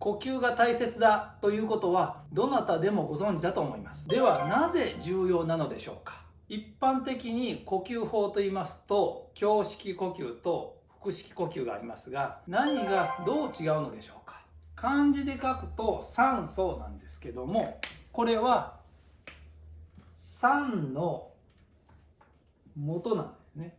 呼吸が大切だということはどなたでもご存知だと思います。ではなぜ重要なのでしょうか。一般的に呼吸法と言いますと胸式呼吸と腹式呼吸がありますが、何がどう違うのでしょうか。漢字で書くと酸素なんですけども、これは酸の元なんですね。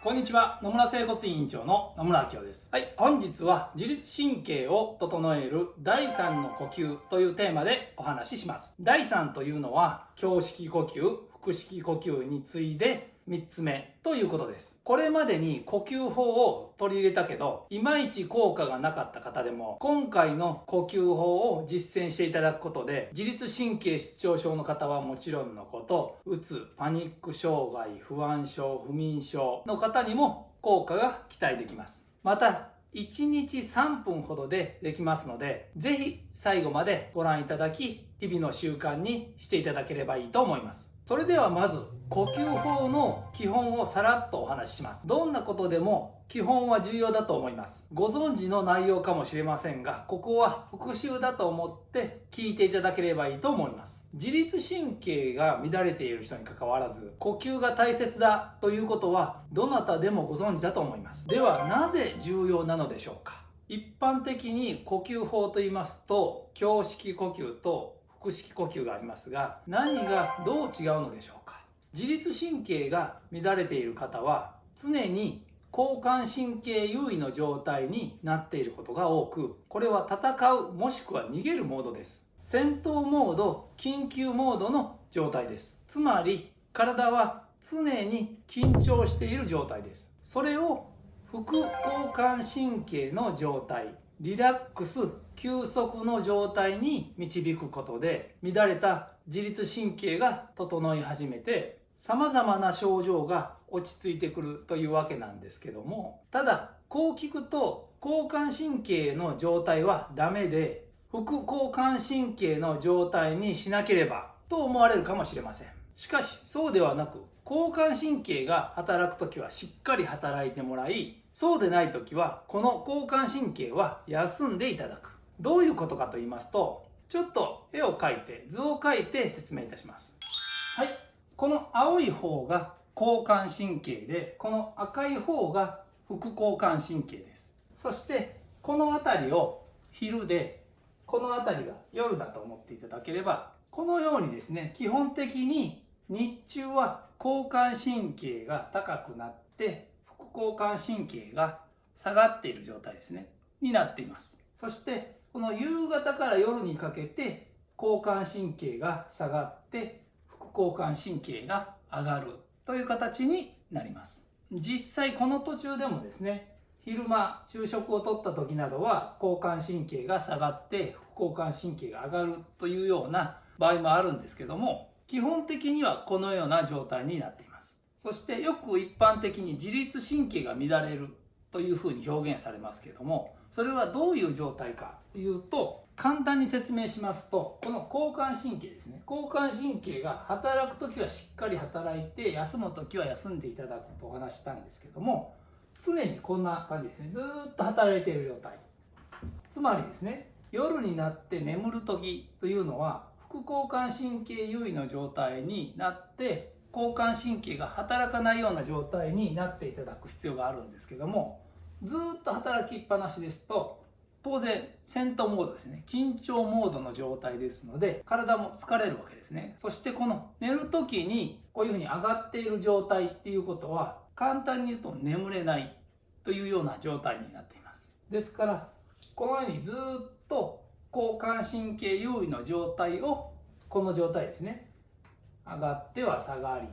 こんにちは、野村整骨院長の野村明夫です。はい、本日は自律神経を整える第3の呼吸というテーマでお話しします。第3というのは胸式呼吸、腹式呼吸に次いで3つ目ということです。これまでに呼吸法を取り入れたけどいまいち効果がなかった方でも、今回の呼吸法を実践していただくことで自律神経失調症の方はもちろんのこと、うつ、パニック障害、不安症、不眠症の方にも効果が期待できます。また1日3分ほどでできますので、ぜひ最後までご覧いただき、日々の習慣にしていただければいいと思います。それではまず呼吸法の基本をさらっとお話しします。どんなことでも基本は重要だと思います。ご存知の内容かもしれませんが、ここは復習だと思って聞いていただければいいと思います。自律神経が乱れている人にかかわらず呼吸が大切だということはどなたでもご存知だと思います。ではなぜ重要なのでしょうか。一般的に呼吸法と言いますと胸式呼吸と腹式呼吸がありますが、何がどう違うのでしょうか。自律神経が乱れている方は常に交感神経優位の状態になっていることが多く、これは戦うもしくは逃げるモードです。戦闘モード、緊急モードの状態です。つまり体は常に緊張している状態です。それを副交感神経の状態、リラックス、休息の状態に導くことで乱れた自律神経が整い始めて、さまざまな症状が落ち着いてくるというわけなんですけども、ただこう聞くと交感神経の状態はダメで副交感神経の状態にしなければと思われるかもしれません。しかしそうではなく、交感神経が働くときはしっかり働いてもらい、そうでないときはこの交感神経は休んでいただく。どういうことかと言いますと、ちょっと絵を描いて図を描いて説明いたします。はい、この青い方が交感神経で、この赤い方が副交感神経です。そしてこの辺りを昼で、この辺りが夜だと思っていただければ、このようにですね、基本的に日中は交感神経が高くなって副交感神経が下がっている状態ですねになっています。そしてこの夕方から夜にかけて交感神経が下がって副交感神経が上がるという形になります。実際この途中でもですね、昼間昼食をとった時などは交感神経が下がって副交感神経が上がるというような場合もあるんですけども、基本的にはこのような状態になっています。そしてよく一般的に自律神経が乱れるというふうに表現されますけども、それはどういう状態かというと、簡単に説明しますと、この交感神経ですね、交感神経が働くときはしっかり働いて、休むときは休んでいただくとお話したんですけども、常にこんな感じですね、ずっと働いている状態。つまりですね、夜になって眠るときというのは副交感神経優位の状態になって、交感神経が働かないような状態になっていただく必要があるんですけども、ずっと働きっぱなしですと当然戦闘モードですね、緊張モードの状態ですので体も疲れるわけですね。そしてこの寝る時にこういうふうに上がっている状態っていうことは、簡単に言うと眠れないというような状態になっています。ですからこのようにずっと交感神経優位の状態を、この状態ですね、上がっては下がり、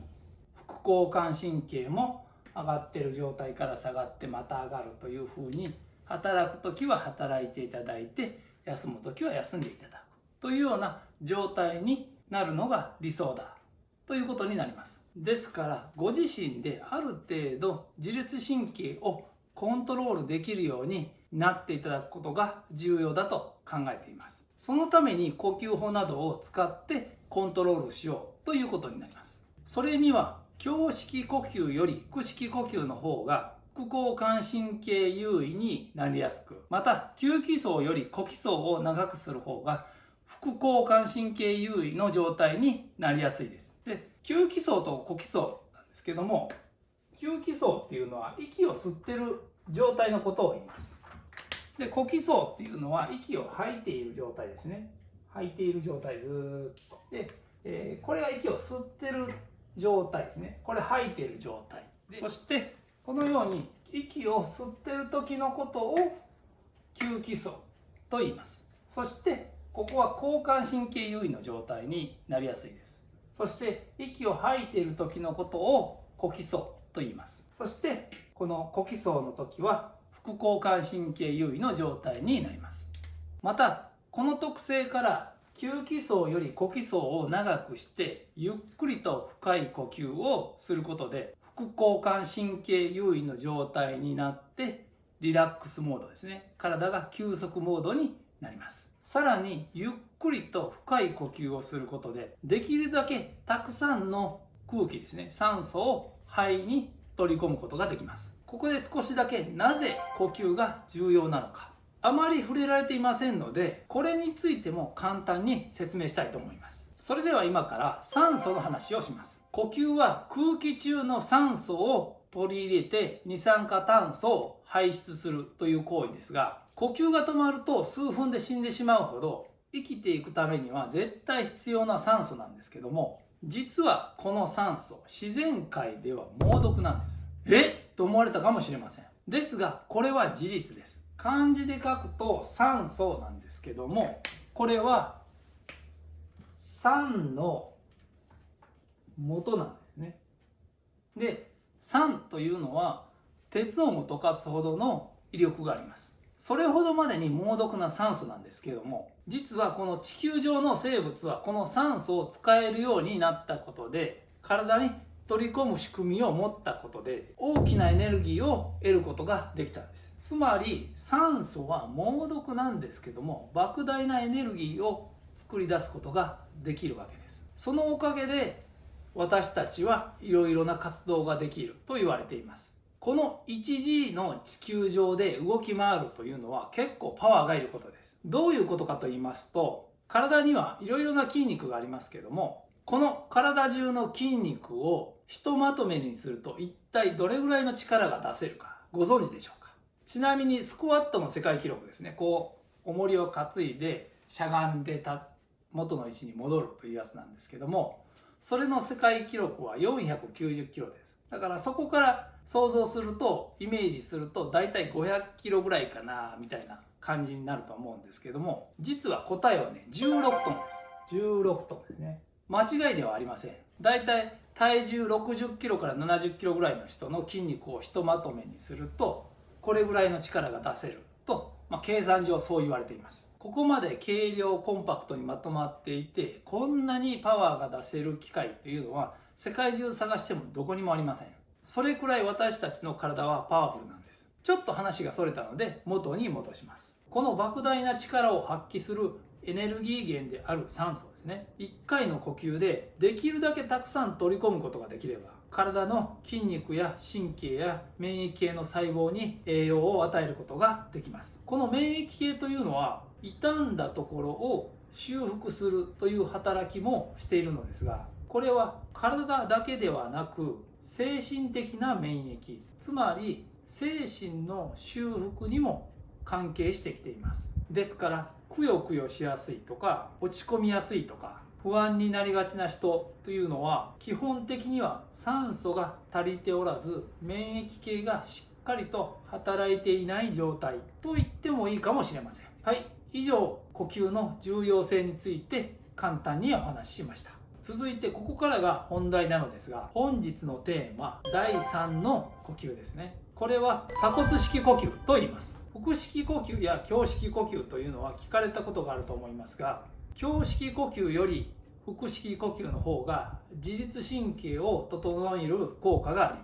副交感神経も上がっている状態から下がってまた上がるというふうに、働く時は働いていただいて、休む時は休んでいただくというような状態になるのが理想だということになります。ですからご自身である程度自律神経をコントロールできるようになっていただくことが重要だと考えています。そのために呼吸法などを使ってコントロールしようということになります。それには胸式呼吸より腹式呼吸の方が副交感神経優位になりやすく、また吸気層より呼気層を長くする方が副交感神経優位の状態になりやすいです。で、吸気層と呼気層なんですけども、吸気層っていうのは息を吸ってる状態のことを言います。で、呼気層っていうのは息を吐いている状態ですね。吐いている状態ずーっと。で、これが息を吸ってる状態ですね。これ吐いている状態。そしてこのように息を吸ってる時のことを吸気層と言います。そしてここは交感神経優位の状態になりやすいです。そして息を吐いている時のことを呼気層と言います。そしてこの呼気層の時は副交感神経優位の状態になります。またこの特性から吸気層より呼気層を長くしてゆっくりと深い呼吸をすることで副交感神経優位の状態になってリラックスモードですね。体が休息モードになります。さらにゆっくりと深い呼吸をすることでできるだけたくさんの空気ですね、酸素を肺に取り込むことができます。ここで少しだけなぜ呼吸が重要なのか、あまり触れられていませんので、これについても簡単に説明したいと思います。それでは今から酸素の話をします。呼吸は空気中の酸素を取り入れて二酸化炭素を排出するという行為ですが、呼吸が止まると数分で死んでしまうほど生きていくためには絶対必要な酸素なんですけども、実はこの酸素、自然界では猛毒なんです。と思われたかもしれません。ですがこれは事実です。漢字で書くと酸素なんですけども、これは酸の元なんですね。で、酸というのは鉄をも溶かすほどの威力があります。それほどまでに猛毒な酸素なんですけども、実はこの地球上の生物はこの酸素を使えるようになったことで、体に取り込む仕組みを持ったことで大きなエネルギーを得ることができたんです。つまり酸素は猛毒なんですけども、莫大なエネルギーを作り出すことができるわけです。そのおかげで私たちはいろいろな活動ができると言われています。この 1G の地球上で動き回るというのは結構パワーがいることです。どういうことかと言いますと、体にはいろいろな筋肉がありますけども、この体中の筋肉をひとまとめにすると一体どれぐらいの力が出せるかご存知でしょうか。ちなみにスクワットの世界記録ですね、こう重りを担いでしゃがんで元の位置に戻るというやつなんですけども、それの世界記録は490キロです。だからそこから想像すると、イメージするとだいたい500キロぐらいかなみたいな感じになると思うんですけども、実は答えはね16トンです。16トンですね。間違いではありません。だいたい体重60キロから70キロぐらいの人の筋肉をひとまとめにするとこれぐらいの力が出せると、計算上そう言われています。ここまで軽量コンパクトにまとまっていて、こんなにパワーが出せる機械っていうのは世界中探してもどこにもありません。それくらい私たちの体はパワフルなんです。ちょっと話がそれたので元に戻します。この莫大な力を発揮するエネルギー源である酸素ですね。1回の呼吸でできるだけたくさん取り込むことができれば、体の筋肉や神経や免疫系の細胞に栄養を与えることができます。この免疫系というのは傷んだところを修復するという働きもしているのですが、これは体だけではなく精神的な免疫、つまり精神の修復にも関係してきています。ですからくよくよしやすいとか落ち込みやすいとか不安になりがちな人というのは、基本的には酸素が足りておらず免疫系がしっかりと働いていない状態と言ってもいいかもしれません。はい、以上呼吸の重要性について簡単にお話ししました。続いてここからが本題なのですが、本日のテーマ第3の呼吸ですね。これは鎖骨式呼吸と言います。腹式呼吸や胸式呼吸というのは聞かれたことがあると思いますが、胸式呼吸より腹式呼吸の方が自律神経を整える効果があり、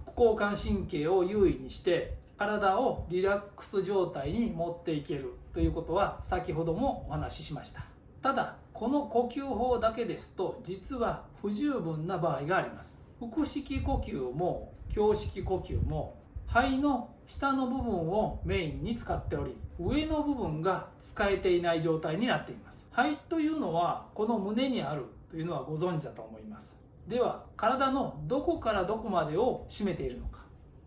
副交感神経を優位にして体をリラックス状態に持っていけるということは先ほどもお話ししました。ただこの呼吸法だけですと実は不十分な場合があります。腹式呼吸も胸式呼吸も肺の下の部分をメインに使っており、上の部分が使えていない状態になっています。肺というのはこの胸にあるというのはご存知だと思います。では体のどこからどこまでを占めているのか。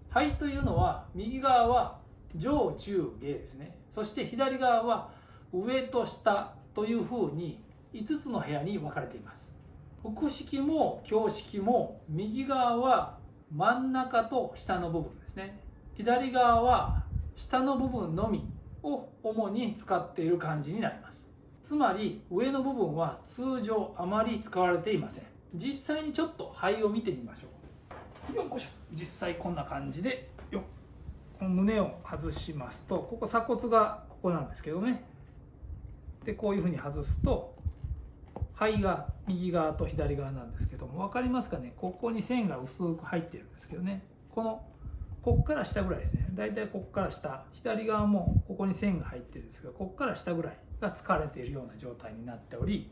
肺というのは右側は上中下ですね。そして左側は上と下というふうに5つの部屋に分かれています。腹式も胸式も右側は真ん中と下の部分ですね。左側は下の部分のみを主に使っている感じになります。つまり上の部分は通常あまり使われていません。実際にちょっと肺を見てみましょう。よっこいしょ。実際こんな感じでこの胸を外しますと、ここ鎖骨がここなんですけどね。でこういうふうに外すと肺が右側と左側なんですけども、分かりますかね。ここに線が薄く入ってるんですけどね、こっから下ぐらいですね。だいたいこっから下、左側もここに線が入ってるんですけど、こっから下ぐらいが疲れているような状態になっており、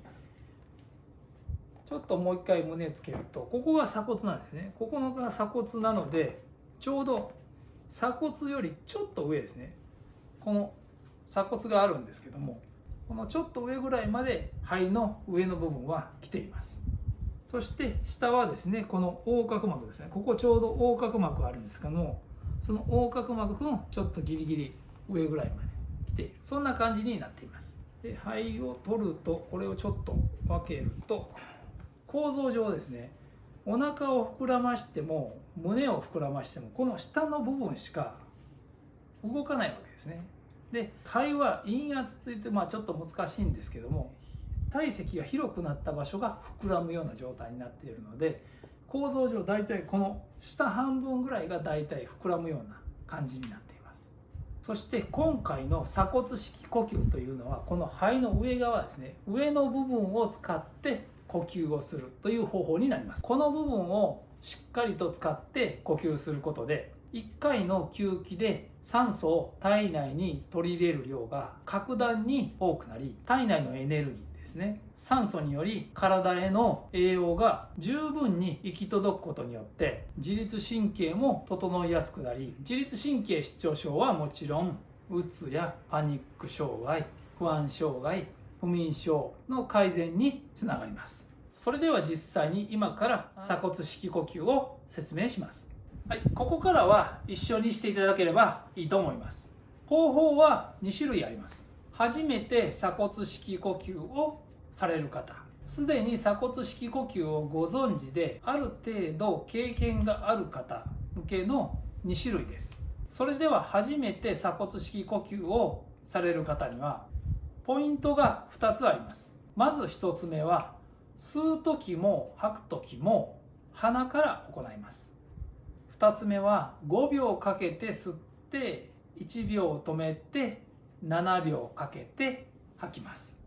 ちょっともう一回胸をつけると、ここが鎖骨なんですね。ここが鎖骨なので、ちょうど鎖骨よりちょっと上ですね。この鎖骨があるんですけども、このちょっと上ぐらいまで肺の上の部分は来ています。そして下はですね、この横隔膜ですね。ここちょうど横隔膜があるんですけども、その横隔膜のちょっとギリギリ上ぐらいまで来ている、そんな感じになっています。で肺を取ると、これをちょっと分けると、構造上ですね、お腹を膨らましても胸を膨らましてもこの下の部分しか動かないわけですね。で肺は陰圧といって、ちょっと難しいんですけども、体積が広くなった場所が膨らむような状態になっているので、構造上大体この下半分ぐらいが大体膨らむような感じになっています。そして今回の鎖骨式呼吸というのは、この肺の上側ですね、上の部分を使って呼吸をするという方法になります。この部分をしっかりと使って呼吸することで、1回の吸気で酸素を体内に取り入れる量が格段に多くなり、体内のエネルギーですね、酸素により体への栄養が十分に行き届くことによって自律神経も整いやすくなり、自律神経失調症はもちろんうつやパニック障害、不安障害、不眠症の改善につながります。それでは実際に今から鎖骨式呼吸を説明します。はい、ここからは一緒にしていただければいいと思います。方法は2種類あります。初めて鎖骨式呼吸をされる方、すでに鎖骨式呼吸をご存知である程度経験がある方向けの2種類です。それでは初めて鎖骨式呼吸をされる方にはポイントが2つあります。まず1つ目は、吸う時も吐く時も鼻から行います。2つ目は5秒かけて吸って1秒止めて7秒かけて吐きます。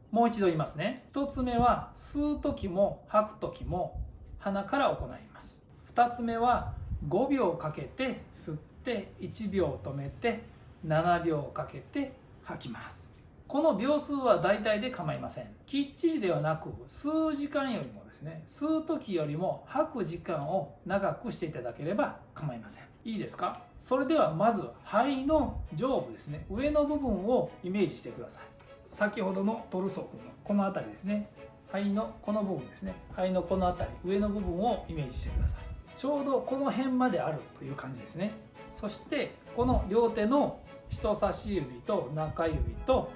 もう一度言いますね。1つ目は吸う時も吐く時も鼻から行います。2つ目は5秒かけて吸って1秒止めて7秒かけて吐きます。この秒数は大体で構いません。きっちりではなく、吸う時間よりもですね、吸う時よりも吐く時間を長くしていただければ構いません。いいですか？それではまず肺の上部ですね、上の部分をイメージしてください。先ほどのトルソー君のこの辺りですね、肺のこの部分ですね、肺のこの辺り、上の部分をイメージしてください。ちょうどこの辺まであるという感じですね。そしてこの両手の人差し指と中指と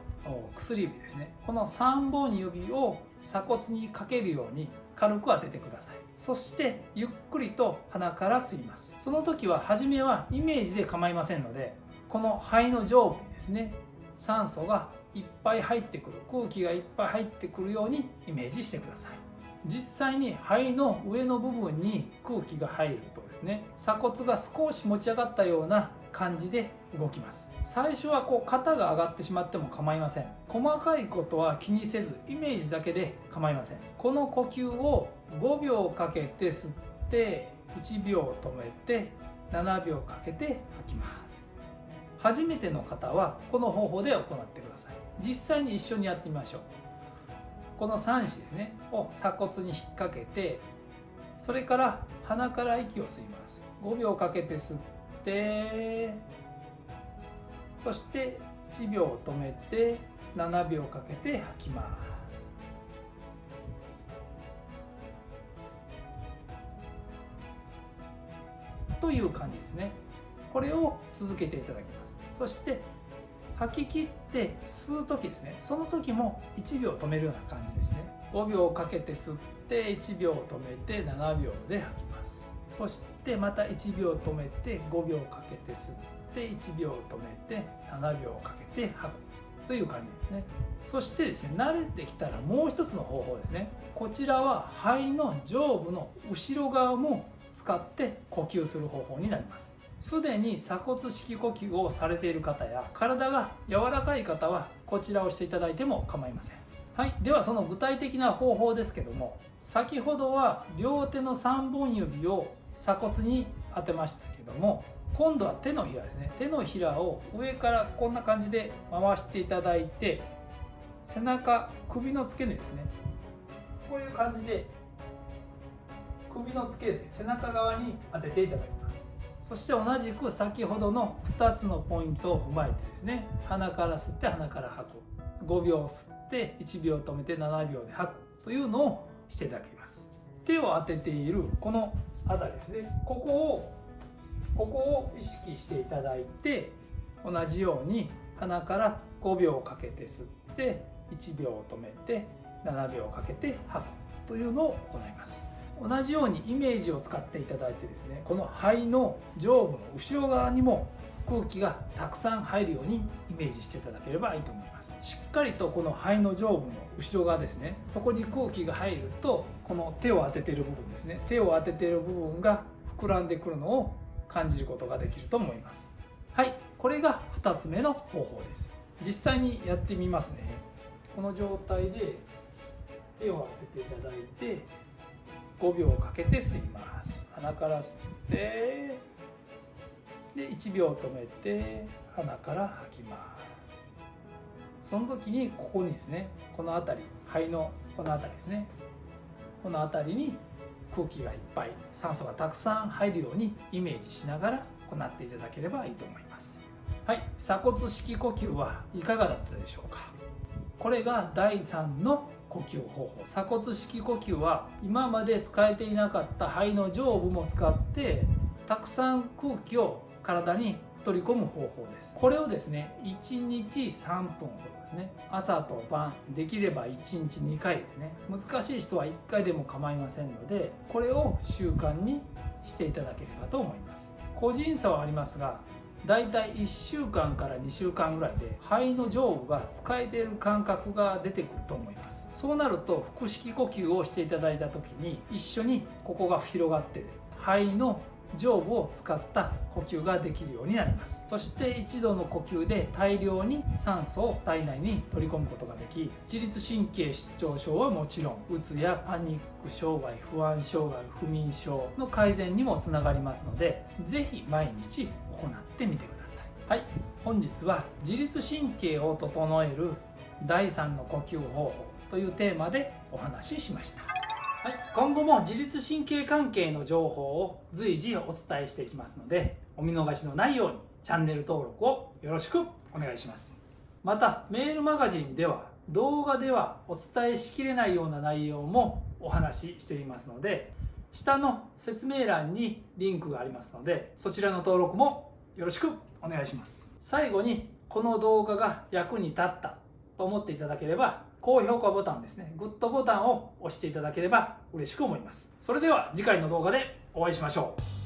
薬指ですね、この3本指を鎖骨にかけるように軽く当ててください。そしてゆっくりと鼻から吸います。その時は初めはイメージで構いませんので、この肺の上部にですね、酸素がいっぱい入ってくる、空気がいっぱい入ってくるようにイメージしてください。実際に肺の上の部分に空気が入るとですね、鎖骨が少し持ち上がったような感じで動きます。最初は肩が上がってしまっても構いません。細かいことは気にせずイメージだけで構いません。この呼吸を5秒かけて吸って1秒止めて7秒かけて吐きます。初めての方はこの方法で行ってください。実際に一緒にやってみましょう。この3子ですねを鎖骨に引っ掛けて、それから鼻から息を吸います。5秒かけて吸って、そして1秒止めて7秒かけて吐きます。という感じですね。これを続けていただきます。そして吐き切って吸う時ですね、その時も1秒止めるような感じですね。5秒かけて吸って1秒止めて7秒で吐きます。そしてまた1秒止めて5秒かけて吸って1秒止めて7秒かけて吐くという感じですね。そしてですね、慣れてきたらもう一つの方法ですね。こちらは肺の上部の後ろ側も使って呼吸する方法になります。すでに鎖骨式呼吸をされている方や体が柔らかい方はこちらをしていただいても構いません。はい、ではその具体的な方法ですけども、先ほどは両手の3本指を鎖骨に当てましたけども、今度は手のひらですね。手のひらを上からこんな感じで回していただいて、背中、首の付け根ですね、こういう感じで首の付け根、背中側に当てていただきます。そして同じく先ほどの2つのポイントを踏まえてですね、鼻から吸って鼻から吐く、5秒吸って1秒止めて7秒で吐くというのをしていただきます。手を当てているこの辺りですね、ここを意識していただいて、同じように鼻から5秒かけて吸って1秒止めて7秒かけて吐くというのを行います。同じようにイメージを使っていただいてですね、この肺の上部の後ろ側にも空気がたくさん入るようにイメージしていただければいいと思います。しっかりとこの肺の上部の後ろ側ですね、そこに空気が入ると、この手を当てている部分ですね、手を当てている部分が膨らんでくるのを感じることができると思います。はい、これが2つ目の方法です。実際にやってみますね。この状態で手を当てていただいて5秒かけて吸います。鼻から吸ってで1秒止めて鼻から吐きます。その時にここにですね、この辺り、肺のこの辺りですね、この辺りに空気がいっぱい、酸素がたくさん入るようにイメージしながら行っていただければいいと思います。はい、鎖骨式呼吸はいかがだったでしょうか。これが第3の呼吸方法。鎖骨式呼吸は今まで使えていなかった肺の上部も使ってたくさん空気を体に取り込む方法です。これをですね、1日3分ほどですね、朝と晩、できれば1日2回ですね。難しい人は1回でも構いませんので、これを習慣にしていただければと思います。個人差はありますが、だいたい1週間から2週間ぐらいで肺の上部が使えている感覚が出てくると思います。そうなると腹式呼吸をしていただいた時に一緒にここが広がって肺の上部を使った呼吸ができるようになります。そして一度の呼吸で大量に酸素を体内に取り込むことができ、自律神経失調症はもちろん、うつやパニック障害、不安障害、不眠症の改善にもつながりますので、ぜひ毎日行ってみてください。はい、本日は自律神経を整える第3の呼吸方法というテーマでお話ししました。はい、今後も自律神経関係の情報を随時お伝えしていきますので、お見逃しのないようにチャンネル登録をよろしくお願いします。またメールマガジンでは動画ではお伝えしきれないような内容もお話ししていますので、下の説明欄にリンクがありますので、そちらの登録もよろしくお願いします。最後にこの動画が役に立ったと思っていただければ、高評価ボタンですね、グッドボタンを押していただければ嬉しく思います。それでは次回の動画でお会いしましょう。